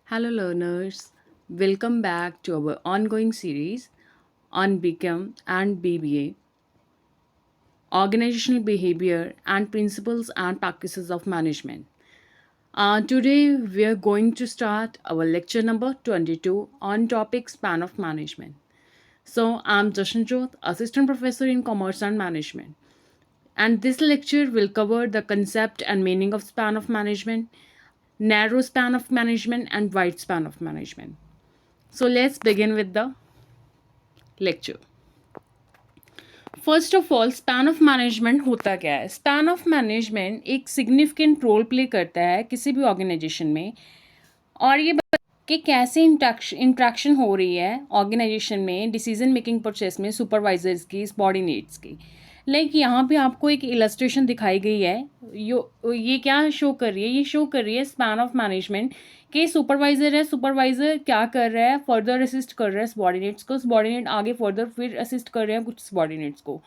Hello, learners. Welcome back to our ongoing series on Become and BBA Organizational Behavior and Principles and Practices of Management. Today, we are going to start our lecture number 22 on topic span of management. So, I'm Jashanjot, Assistant Professor in Commerce and Management. And this lecture will cover the concept and meaning of span of management, narrow span of management, and wide span of management. So let's begin with the lecture. First of all span of management होता क्या है? Span of management एक significant role play करता है किसी भी organisation में, और ये कि कैसे इंट्रैक्शन हो रही है ऑर्गेनाइजेशन में डिसीजन मेकिंग प्रोसेस में सुपरवाइजर्स की, सबॉर्डिनेट्स की। यहाँ पे आपको एक इलस्ट्रेशन दिखाई गई है। ये क्या शो कर रही है? ये शो कर रही है स्पैन ऑफ मैनेजमेंट के सुपरवाइजर है, सुपरवाइजर क्या कर रहा है? फर्दर असिस्ट कर रहा है सबॉर्डिनेट्स को, सबॉर्डिनेट आगे फर्दर फिर असिस्ट कर रहे हैं कुछ सबॉर्डिनेट्स को।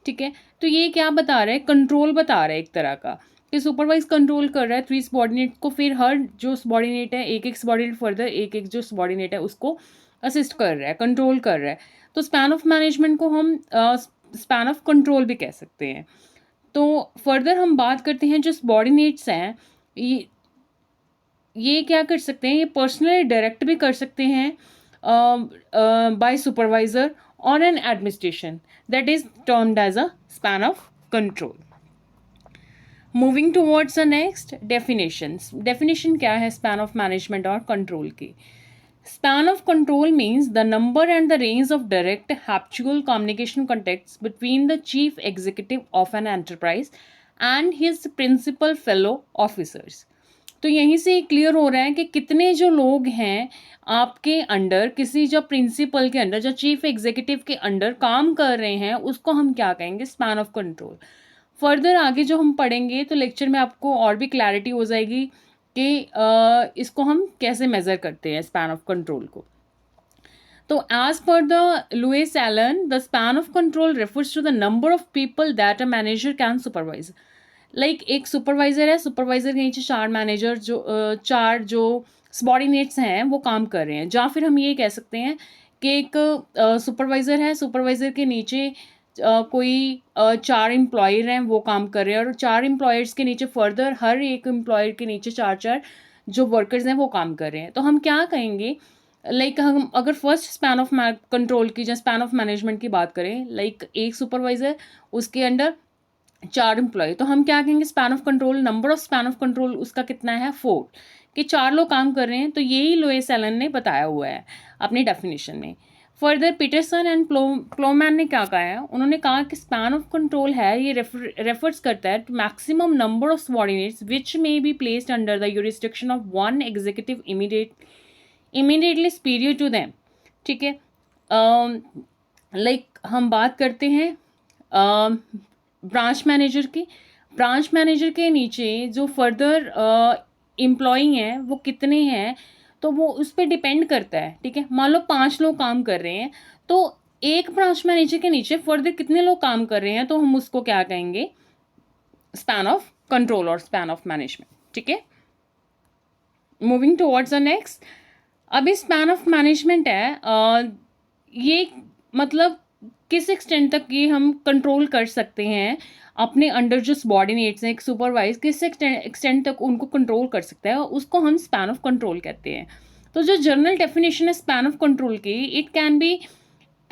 ठीक है, तो ये क्या बता रहा है? कंट्रोल बता रहा है एक तरह का कि सुपरवाइज कंट्रोल कर रहा है थ्री सबॉर्डिनेट को, फिर हर जो सबॉर्डिनेट है एक एक सबॉर्डिनेट फर्दर एक एक जो सबॉर्डिनेट है उसको असिस्ट कर रहा है, कंट्रोल कर रहा है। तो स्पैन ऑफ मैनेजमेंट को हम स्पैन ऑफ कंट्रोल भी कह सकते हैं। तो फर्दर हम बात करते हैं जो सबॉर्डिनेट्स हैं, ये क्या कर सकते हैं? ये पर्सनली डायरेक्ट भी कर सकते हैं बाय सुपरवाइजर और an administration, that is termed as a span of control. Moving towards the next definitions. Definition क्या है स्पैन ऑफ मैनेजमेंट और कंट्रोल की? Span of control means the number and the range of direct habitual communication contacts between the chief executive of an enterprise and his principal fellow officers. तो यहीं से clear हो रहा है कि कितने जो लोग हैं आपके अंडर, किसी जो प्रिंसिपल के अंडर, जो चीफ एग्जीक्यूटिव के अंडर काम कर रहे हैं, उसको हम क्या कहेंगे? Span of control. फर्दर आगे जो हम पढ़ेंगे तो लेक्चर में आपको और भी क्लैरिटी हो जाएगी कि इसको हम कैसे मेज़र करते हैं स्पैन ऑफ कंट्रोल को। तो as per the Louis Allen, the span of control refers to the number of people that a manager can supervise. एक सुपरवाइजर है, सुपरवाइजर के नीचे चार मैनेजर चार जो सबॉर्डिनेट्स हैं वो काम कर रहे हैं। या फिर हम ये कह सकते हैं कि एक सुपरवाइजर है, सुपरवाइजर के नीचे कोई चार एम्प्लॉयर हैं वो काम कर रहे हैं, और चार एम्प्लॉयर्स के नीचे फर्दर हर एक एम्प्लॉयर के नीचे चार चार जो वर्कर्स हैं वो काम कर रहे हैं। तो हम क्या कहेंगे? हम अगर फर्स्ट स्पैन ऑफ कंट्रोल की या स्पैन ऑफ मैनेजमेंट की बात करें, एक सुपरवाइजर, उसके अंडर चार एम्प्लॉय, तो हम क्या कहेंगे? Span of control, number of span of control उसका कितना है? 4, कि चार लोग काम कर रहे हैं। तो यही लुइस एलन ने बताया हुआ है अपनी डेफिनेशन में। फर्दर पीटरसन एंड क्लोमैन ने क्या कहा है? उन्होंने कहा कि स्पैन ऑफ कंट्रोल है ये रेफर्स करता है to maximum number of subordinates which may be placed under the jurisdiction of one executive immediately superior to them. ठीक है, हम बात करते हैं ब्रांच मैनेजर की। ब्रांच मैनेजर के नीचे जो फर्दर एम्प्लॉई हैं वो कितने हैं, तो वो उस पर डिपेंड करता है। ठीक है, मान लो 5 लोग काम कर रहे हैं, तो एक ब्रांच मैनेजर के नीचे फर्दर कितने लोग काम कर रहे हैं, तो हम उसको क्या कहेंगे? स्पैन ऑफ कंट्रोल और स्पैन ऑफ मैनेजमेंट। ठीक है, मूविंग टुवर्ड्स द नेक्स्ट। अभी स्पैन ऑफ मैनेजमेंट है, ये मतलब किस एक्सटेंट तक ये हम कंट्रोल कर सकते हैं अपने अंडर जो सबॉर्डिनेट्स हैं, एक सुपरवाइज किस एक्सटेंट तक उनको कंट्रोल कर सकता है, उसको हम स्पैन ऑफ कंट्रोल कहते हैं। तो जो जनरल डेफिनेशन है स्पैन ऑफ कंट्रोल की, it can be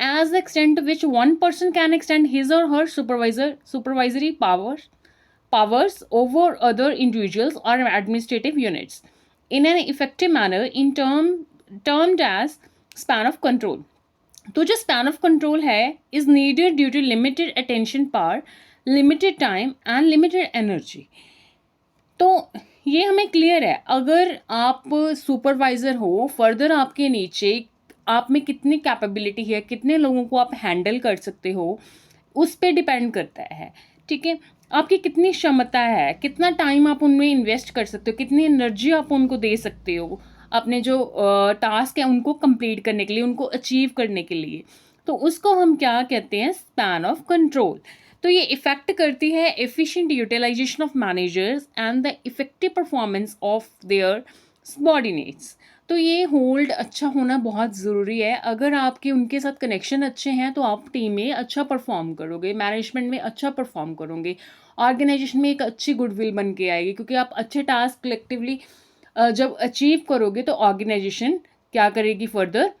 as the extent to which one person can extend his or her supervisory powers over other individuals or administrative units in an effective manner termed as span of control. तो जो span of control है is needed due to limited attention power, limited time and limited energy. तो ये हमें clear है, अगर आप supervisor हो, फर्दर आपके नीचे आप में कितनी कैपेबिलिटी है, कितने लोगों को आप हैंडल कर सकते हो, उस पर डिपेंड करता है। ठीक है, आपकी कितनी क्षमता है, कितना टाइम आप उनमें इन्वेस्ट कर सकते हो, कितनी एनर्जी आप उनको दे सकते हो अपने जो टास्क है उनको कंप्लीट करने के लिए, उनको अचीव करने के लिए। तो उसको हम क्या कहते हैं? Span of control. तो ये इफेक्ट करती है efficient utilization of managers and the effective performance of their subordinates, तो ये होल्ड अच्छा होना बहुत ज़रूरी है। अगर आपके उनके साथ कनेक्शन अच्छे हैं तो आप टीम में अच्छा परफॉर्म करोगे, मैनेजमेंट में अच्छा परफॉर्म करोगे, ऑर्गेनाइजेशन में एक अच्छी गुडविल बन के आएगी, क्योंकि आप अच्छे टास्क कलेक्टिवली जब अचीव करोगे तो ऑर्गेनाइजेशन क्या करेगी, फर्दर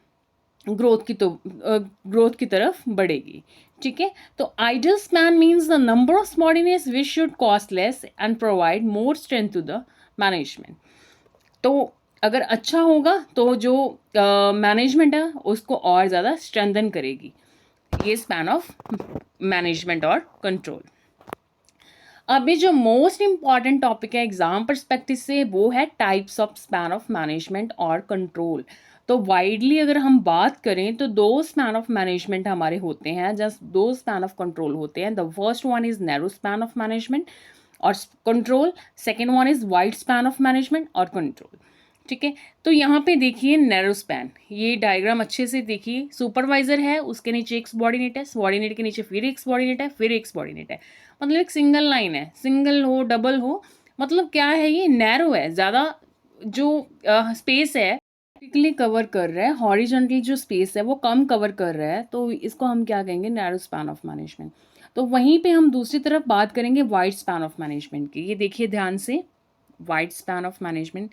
ग्रोथ की तरफ बढ़ेगी। ठीक है, तो ideal span means the number of subordinates which should cost less and provide more strength to the management. तो अगर अच्छा होगा तो जो मैनेजमेंट है उसको और ज़्यादा स्ट्रेंथन करेगी, ये स्पैन ऑफ मैनेजमेंट और कंट्रोल। अभी जो मोस्ट इंपॉर्टेंट टॉपिक है एग्जाम परस्पेक्टिव से वो है types of span of management और कंट्रोल। तो वाइडली अगर हम बात करें तो दो स्पैन ऑफ मैनेजमेंट हमारे होते हैं, जस्ट दो स्पैन ऑफ कंट्रोल होते हैं। The first one is narrow span of management और control, second one is wide span of management और कंट्रोल। ठीक है, तो यहाँ पे देखिए नैरो स्पैन, ये डायग्राम अच्छे से देखिए। सुपरवाइजर है, उसके नीचे एक सबॉर्डिनेट है, सबॉर्डिनेट के नीचे फिर एक सबॉर्डिनेट है, फिर एक सबॉर्डिनेट है, मतलब एक सिंगल लाइन है, सिंगल हो डबल हो, मतलब क्या है, ये नैरो है, ज़्यादा जो स्पेस है वर्टिकली कवर कर रहा है, हॉरिजॉन्टली जो स्पेस है वो कम कवर कर रहा है, तो इसको हम क्या कहेंगे, नैरो स्पैन ऑफ मैनेजमेंट। तो वहीं पे हम दूसरी तरफ बात करेंगे वाइड स्पैन ऑफ मैनेजमेंट की। ये देखिए ध्यान से, वाइड स्पैन ऑफ मैनेजमेंट,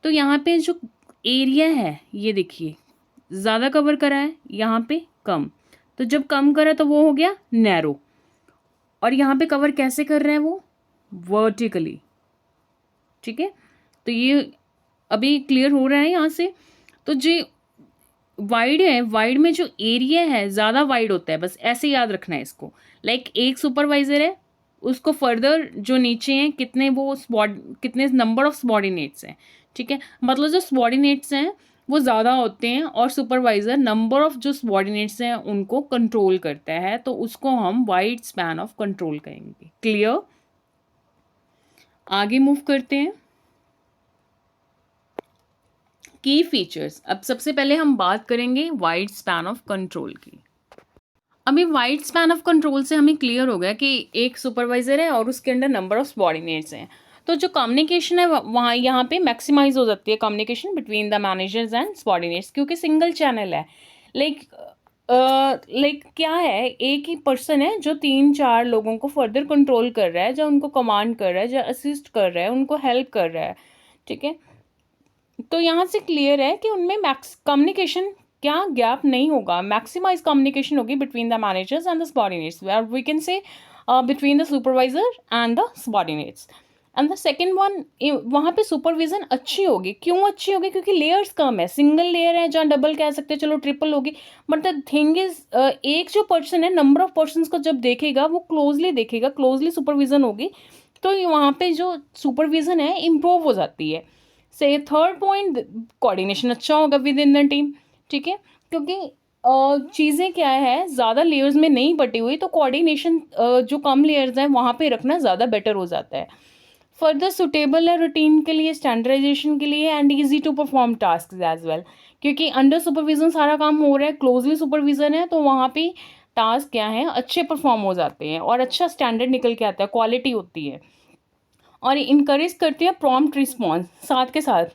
तो यहाँ पे जो एरिया है ये देखिए ज़्यादा कवर करा है, यहाँ पे कम, तो जब कम करा तो वो हो गया नैरो, और यहाँ पे कवर कैसे कर रहा है वो, वर्टिकली। ठीक है, तो ये अभी क्लियर हो रहा है यहाँ से। तो जो वाइड है, वाइड में जो एरिया है ज़्यादा वाइड होता है, बस ऐसे याद रखना है इसको। लाइक एक सुपरवाइजर है, उसको फर्दर जो नीचे हैं कितने वो कितने नंबर ऑफ सबॉर्डिनेट्स हैं। ठीक है, मतलब जो सबॉर्डिनेट्स हैं वो ज़्यादा होते हैं और सुपरवाइज़र नंबर ऑफ जो सबॉर्डिनेट्स हैं उनको कंट्रोल करता है, तो उसको हम वाइड स्पैन ऑफ कंट्रोल कहेंगे। क्लियर, आगे मूव करते हैं। की फीचर्स, अब सबसे पहले हम बात करेंगे वाइड स्पैन ऑफ कंट्रोल की। अभी वाइड स्पैन ऑफ कंट्रोल से हमें क्लियर हो गया कि एक सुपरवाइजर है और उसके अंडर नंबर ऑफ सबॉर्डिनेट्स हैं, तो जो कम्युनिकेशन है वहाँ यहाँ पे मैक्सिमाइज हो जाती है, communication between the managers and subordinates, क्योंकि सिंगल चैनल है। लाइक क्या है, एक ही पर्सन है जो 3-4 लोगों को फर्दर कंट्रोल कर रहा है, जो उनको कमांड कर रहा है, जो असिस्ट कर रहा है, उनको हेल्प कर रहा है। ठीक है, तो यहाँ से क्लियर है कि उनमें मैक्स कम्युनिकेशन क्या गैप नहीं होगा, मैक्सिमाइज कम्युनिकेशन होगी between the managers and the subordinates, where we can say between the supervisor and the subordinates. And the second one, वहाँ पे सुपरविजन अच्छी होगी। क्यों अच्छी होगी, क्योंकि लेयर्स कम है, सिंगल लेयर है, जहाँ डबल कह सकते हैं, चलो ट्रिपल होगी, बट द थिंग इज एक जो पर्सन है नंबर ऑफ पर्सन को जब देखेगा वो क्लोजली देखेगा, क्लोजली सुपरविजन होगी, तो वहाँ पे जो सुपरविजन है इम्प्रूव हो जाती है। से थर्ड पॉइंट, कोऑर्डिनेशन अच्छा होगा विद इन द टीम। ठीक है, क्योंकि चीज़ें क्या है, ज़्यादा लेयर्स में नहीं बटी हुई, तो कोऑर्डिनेशन जो कम लेयर्स हैं वहाँ पे रखना ज़्यादा बेटर हो जाता है। फर्दर सुटेबल है रूटीन के लिए, स्टैंडर्डाइजेशन के लिए, and easy to perform task as well, क्योंकि अंडर सुपरविजन सारा काम हो रहा है, क्लोजली सुपरविजन है, तो वहाँ पे टास्क क्या है, अच्छे परफॉर्म हो जाते हैं और अच्छा स्टैंडर्ड निकल के आता है, क्वालिटी होती है। और इनकरेज करती है प्रॉम्प्ट रिस्पॉन्स साथ के साथ,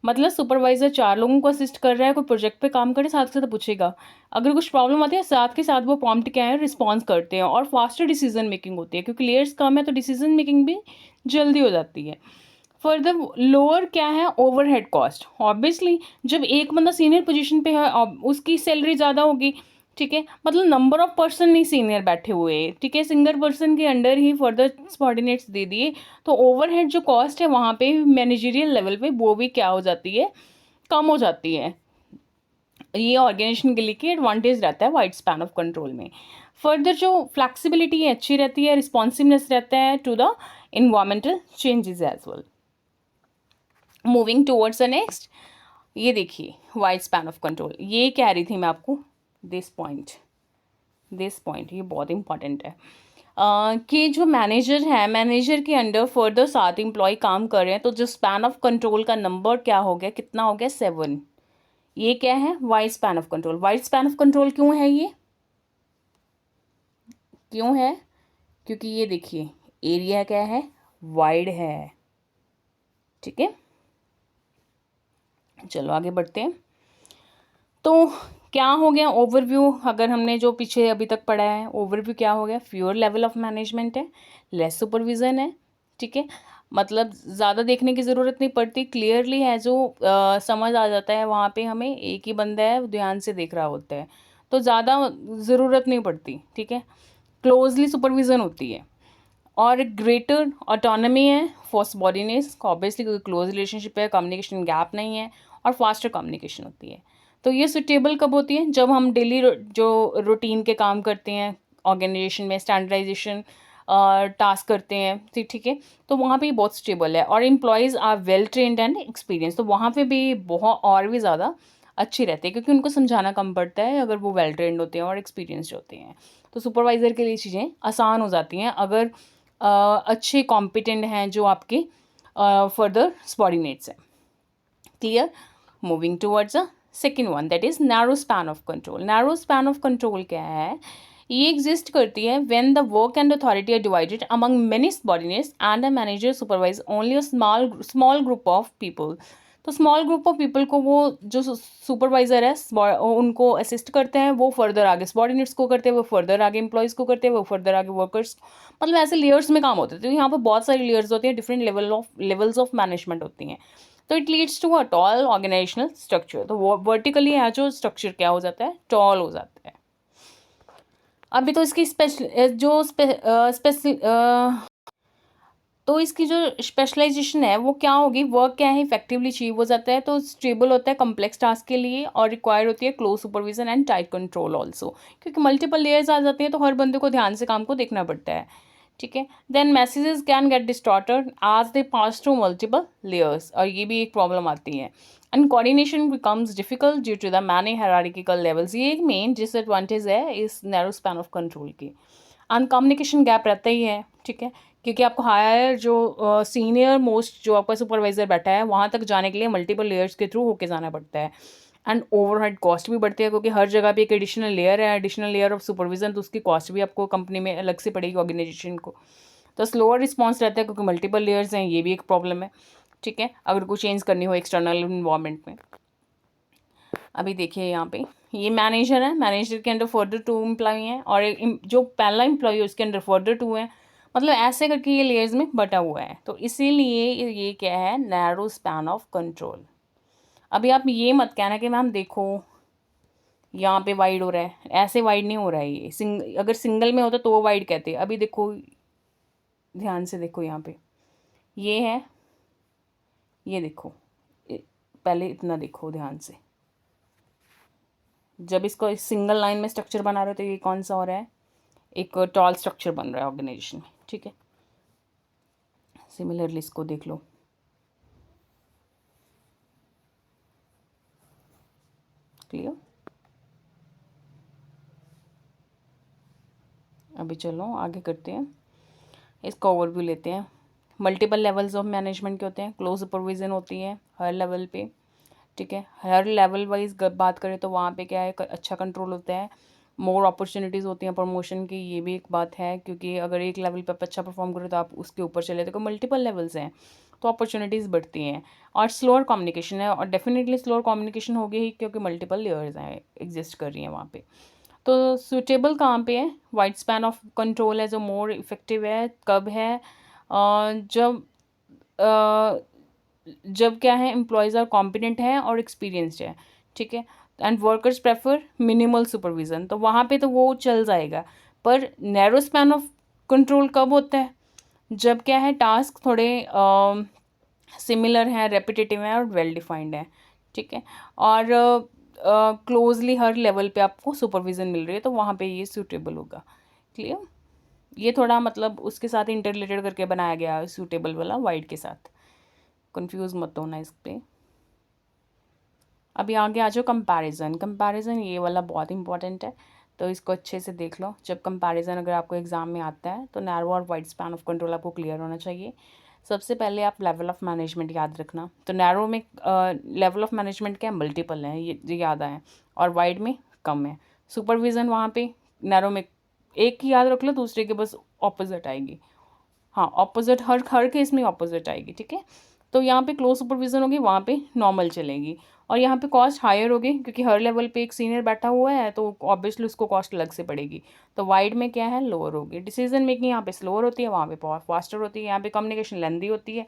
मतलब सुपरवाइजर 4 लोगों को असिस्ट कर रहा है, कोई प्रोजेक्ट पे काम करे, साथ के साथ पूछेगा, अगर कुछ प्रॉब्लम आती है साथ के साथ वो प्रॉम्प्ट क्या है रिस्पॉन्स करते हैं, और फास्टर डिसीजन मेकिंग होती है, क्योंकि लेयर्स कम है तो डिसीजन मेकिंग भी जल्दी हो जाती है। फर्दर लोअर क्या है, ओवरहेड कॉस्ट, ऑब्वियसली जब एक बंदा सीनियर पोजीशन पे है उसकी सैलरी ज़्यादा होगी। ठीक है, मतलब नंबर ऑफ पर्सन नहीं सीनियर बैठे हुए, ठीक है, सिंगल पर्सन के अंडर ही फर्दर सबॉर्डिनेट्स दे दिए, तो ओवरहेड जो कॉस्ट है वहाँ पे मैनेजरियल लेवल पे वो भी क्या हो जाती है, कम हो जाती है। ये ऑर्गेनाइजेशन के लिए की एडवांटेज रहता है वाइड स्पैन ऑफ कंट्रोल में। फर्दर जो फ्लैक्सिबिलिटी है अच्छी रहती है, रिस्पॉन्सिवनेस रहता है to the environmental changes as well. Moving towards the next, ये देखिए वाइड स्पैन ऑफ कंट्रोल, ये कह रही थी मैं आपको, दिस पॉइंट ये बहुत इंपॉर्टेंट है कि जो मैनेजर है, मैनेजर के अंडर फर्दर 7 एम्प्लॉय काम कर रहे हैं, तो जो स्पैन ऑफ कंट्रोल का नंबर क्या हो गया, कितना हो गया, 7। ये क्या है, wide span of control. Wide span of control क्यों है, ये क्यों है, क्योंकि ये देखिए एरिया क्या है, वाइड है। ठीक है, चलो आगे बढ़ते हैं। तो क्या हो गया ओवरव्यू, अगर हमने जो पीछे अभी तक पढ़ा है ओवरव्यू क्या हो गया, फ्यूअर लेवल ऑफ मैनेजमेंट है, लेस सुपरविज़न है, ठीक है, मतलब ज़्यादा देखने की ज़रूरत नहीं पड़ती, क्लियरली है जो समझ आ जाता है, वहाँ पे हमें एक ही बंदा है ध्यान से देख रहा होता है, तो ज़्यादा ज़रूरत नहीं पड़ती, ठीक है, क्लोजली सुपरविज़न होती है। और ग्रेटर ऑटोनमी है फॉर सबॉर्डिनेट्स, ऑब्वियसली क्योंकि क्लोज रिलेशनशिप है, कम्युनिकेशन गैप नहीं है, और फास्टर कम्युनिकेशन होती है। तो ये सुटेबल कब होती है, जब हम डेली जो रूटीन के काम करते हैं ऑर्गेनाइजेशन में, स्टैंडर्डाइजेशन टास्क करते हैं, ठीक है, तो वहाँ पे बहुत स्टेबल है, और employees are well trained and experience, तो वहाँ पे भी बहुत और भी ज़्यादा अच्छी रहती है, क्योंकि उनको समझाना कम पड़ता है अगर वो वेल ट्रेंड होते हैं और एक्सपीरियंस्ड होते हैं। तो सुपरवाइज़र के लिए चीज़ें आसान हो जाती हैं अगर अच्छे कॉम्पिटेंट हैं जो आपके फर्दर सबॉर्डिनेट्स हैं। Clear. Moving towards a second one, that is narrow span of control. Narrow span of control क्या है, ये एग्जिस्ट करती है when the work and authority are divided among many subordinates and a manager supervise only a small group of people. तो small group of people को वो जो supervisor है उनको असिस्ट करते हैं, वो फर्दर आगे सबॉर्डिनेट्स को करते हैं, वो फर्दर आगे एम्प्लॉयज़ को करते हैं, वो फर्दर आगे वर्कर्स, मतलब ऐसे लेयर्स में काम होते हैं। तो यहाँ पर बहुत सारी लेयर्स होती हैं, डिफरेंट लेवल्स ऑफ मैनेजमेंट होती हैं। तो it leads to a tall organizational structure. तो वो वर्टिकली है जो स्ट्रक्चर क्या हो जाता है, टॉल हो जाता है। अभी तो इसकी तो इसकी जो स्पेशलाइजेशन है वो क्या होगी, वर्क क्या है इफेक्टिवली अचीव हो जाता है, तो स्टेबल होता है कम्प्लेक्स टास्क के लिए, और रिक्वायर होती है close supervision and tight control also, क्योंकि मल्टीपल लेयर्स आ जाती हैं तो हर बंदे को ध्यान से काम को देखना पड़ता है, ठीक है। Then messages can get distorted as they pass through multiple layers, और ये भी एक प्रॉब्लम आती है। And coordination becomes difficult due to the many hierarchical levels. ये एक मेन डिसएडवांटेज है इस नैरो स्पैन ऑफ कंट्रोल की। एंड कम्युनिकेशन गैप रहता ही है, ठीक है, क्योंकि आपको हायर जो सीनियर मोस्ट जो आपका सुपरवाइजर बैठा है वहाँ तक जाने के लिए मल्टीपल लेयर्स के थ्रू होके जाना पड़ता है। एंड ओवरहेड कॉस्ट भी बढ़ती है, क्योंकि हर जगह पे एक एडिशनल लेयर है, एडिशनल लेयर ऑफ सुपरविजन, तो उसकी कॉस्ट भी आपको कंपनी में अलग से पड़ेगी ऑर्गेनाइजेशन को। तो स्लोअर रिस्पॉन्स रहता है क्योंकि मल्टीपल लेयर्स हैं, ये भी एक प्रॉब्लम है, ठीक है, अगर कोई चेंज करनी हो एक्सटर्नल इन्वायरमेंट में। अभी देखिए यहाँ पे ये मैनेजर है, मैनेजर के अंडर फर्दर 2 एम्प्लॉई हैं, और जो पहला एम्प्लॉई है उसके अंडर फर्दर 2 हैं, मतलब ऐसे करके ये लेयर्स में बटा हुआ है। तो इसीलिए ये क्या है, नैरो स्पैन ऑफ कंट्रोल। अभी आप ये मत कहना कि मैम देखो यहाँ पे वाइड हो रहा है, ऐसे वाइड नहीं हो रहा है ये, अगर सिंगल में होता तो वो वाइड कहते। अभी देखो ध्यान से देखो यहाँ पे ये है, ये देखो, पहले इतना देखो ध्यान से, जब इसको सिंगल लाइन में स्ट्रक्चर बना रहे हो तो ये कौन सा हो रहा है, एक टॉल स्ट्रक्चर बन रहा है ऑर्गेनाइजेशन में, ठीक है। सिमिलरली इसको देख लो, क्लियर। अभी चलो आगे करते हैं, इसका ओवरव्यू लेते हैं। मल्टीपल लेवल्स ऑफ मैनेजमेंट के होते हैं, क्लोज सुपरविजन होती है हर लेवल पे, ठीक है, हर लेवल वाइज बात करें तो वहाँ पे क्या है, अच्छा कंट्रोल होता है, मोर अपॉर्चुनिटीज़ होती हैं प्रमोशन की, ये भी एक बात है, क्योंकि अगर एक लेवल पर अच्छा परफॉर्म करो तो आप उसके ऊपर चले, तो मल्टीपल लेवल्स हैं तो अपॉर्चुनिटीज़ बढ़ती हैं। और स्लोअर कम्युनिकेशन है, और डेफिनेटली स्लोअर कम्युनिकेशन होगी ही क्योंकि मल्टीपल लेयर्स हैं एग्जिस्ट कर रही हैं वहाँ पे। तो सूटेबल कहाँ पे है, वाइड स्पैन ऑफ कंट्रोल है जो मोर इफेक्टिव है, कब है, जब जब क्या है एम्प्लॉयज़ आर कॉम्पिटेंट हैं और एक्सपीरियंस्ड है, ठीक है, and workers prefer minimal supervision, तो वहाँ पे तो वो चल जाएगा। पर नैरो स्पैन ऑफ कंट्रोल कब होता है, जब क्या है टास्क थोड़े सिमिलर हैं, रेपिटेटिव हैं और वेल डिफाइंड हैं, ठीक है, और क्लोजली हर लेवल पे आपको सुपरविज़न मिल रही है, तो वहाँ पे ये सूटेबल होगा। क्लियर। ये थोड़ा मतलब उसके साथ इंटर रिलेटेड करके बनाया गया है सूटेबल वाला वाइड के साथ, कंफ्यूज मत होना इस पर। अभी आगे आ जाओ कंपैरिजन। कंपैरिजन ये वाला बहुत इंपॉर्टेंट है, तो इसको अच्छे से देख लो। जब कंपैरिजन अगर आपको एग्जाम में आता है तो नैरो और वाइड स्पैन ऑफ कंट्रोल आपको क्लियर होना चाहिए। सबसे पहले आप लेवल ऑफ मैनेजमेंट याद रखना। तो नैरो में लेवल ऑफ मैनेजमेंट क्या है, मल्टीपल है, ये याद आए, और वाइड में कम है। सुपरविज़न वहाँ पे नैरो में एक ही याद रख लो, दूसरे के बस ऑपोजिट आएगी। हाँ, ऑपोजिट हर केस में ऑपोजिट आएगी, ठीक है। तो यहाँ पे क्लोज सुपरविजन होगी, वहाँ पे नॉर्मल चलेगी। और यहाँ पे कॉस्ट हायर होगी क्योंकि हर लेवल पे एक सीनियर बैठा हुआ है, तो ऑब्वियसली उसको कॉस्ट अलग से पड़ेगी। तो वाइड में क्या है, लोअर होगी। डिसीजन मेकिंग यहाँ पे स्लोअर होती है, वहाँ पे फास्टर होती है। यहाँ पे कम्युनिकेशन लेंदी होती है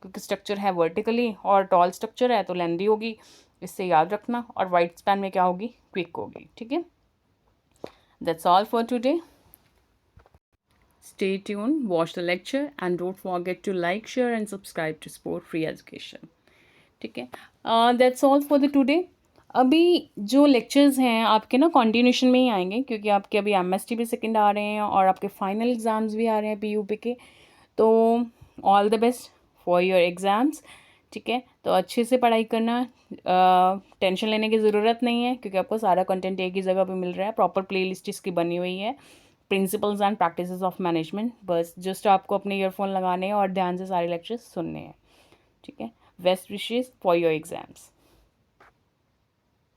क्योंकि स्ट्रक्चर है वर्टिकली और टॉल स्ट्रक्चर है तो लेंदी होगी, इससे याद रखना। और वाइड स्पैन में क्या होगी, क्विक होगी। ठीक है, that's all for today. Stay tuned, watch the lecture and don't forget to like, share and subscribe to Sport Free Education. ठीक है, that's all for the today. अभी जो लेक्चर्स हैं आपके ना कॉन्टिन्यूशन में ही आएंगे क्योंकि आपके अभी एमएसटी भी सेकंड आ रहे हैं और आपके फाइनल एग्ज़ाम्स भी आ रहे हैं पीयूपी के। तो all the best for your exams. ठीक है, तो अच्छे से पढ़ाई करना, टेंशन लेने की ज़रूरत नहीं है क्योंकि आपको सारा कंटेंट एक ही जगह पे मिल रहा है। प्रॉपर प्लेलिस्ट इसकी बनी हुई है, principles and practices of management. बस जस्ट आपको अपने ईयरफोन लगाने हैं और ध्यान से सारे लेक्चर्स सुनने हैं। ठीक है, best wishes for your exams.